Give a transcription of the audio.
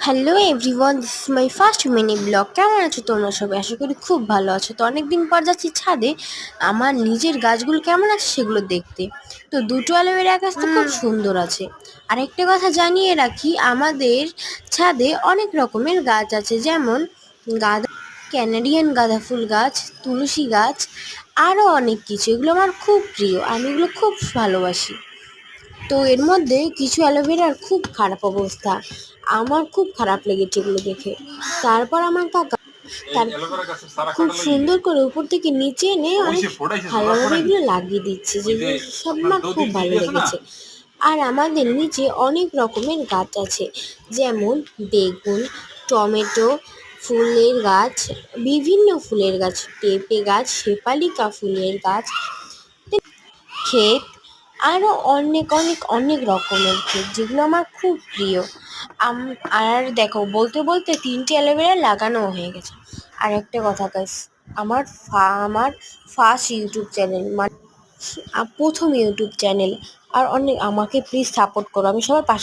Hello everyone, this is my first mini blog. কেমন আছো তোমরা সবাই? আশা করি খুব ভালো আছো। তো অনেকদিন পর যাচ্ছি ছাদে আমার নিজের গাছগুলো কেমন আছে সেগুলো দেখতে। তো দুটো অ্যালোভেরা গাছ তো খুব সুন্দর আছে। আরেকটা কথা জানিয়ে রাখি, আমাদের ছাদে অনেক রকমের গাছ আছে, যেমন গাঁদা, ক্যানাডিয়ান গাঁদা ফুল গাছ, তুলসী গাছ, আরও অনেক কিছু। এগুলো আমার খুব প্রিয়, আমি এগুলো খুব ভালোবাসি। তো এর মধ্যে কিছু অ্যালোভেরার খুব খারাপ অবস্থা, আমার খুব খারাপ লেগেছে এগুলো দেখে। তারপর আমার কাকা তার খুব সুন্দর করে উপর থেকে নিচে এনে অনেক ভালোভাবে এগুলো লাগিয়ে দিচ্ছে, যেগুলো সব আমার খুব ভালো লেগেছে। আর আমাদের নিচে অনেক রকমের গাছ আছে, যেমন বেগুন, টমেটো, ফুলের গাছ, বিভিন্ন ফুলের গাছ, পেঁপে গাছ, শেফালিকা ফুলের গাছ, ক্ষেত, আরও অনেক অনেক অনেক রকমের ক্ষেত, যেগুলো আমার খুব প্রিয়। আর দেখো, বলতে বলতে 3টে অ্যালোভেরা লাগানো হয়ে গেছে। আর একটা কথা গাইস, আমার ফার্স্ট ইউটিউব চ্যানেল, মানে প্রথম ইউটিউব চ্যানেল। আর অনেক আমাকে প্লিজ সাপোর্ট করো, আমি সবার পাশে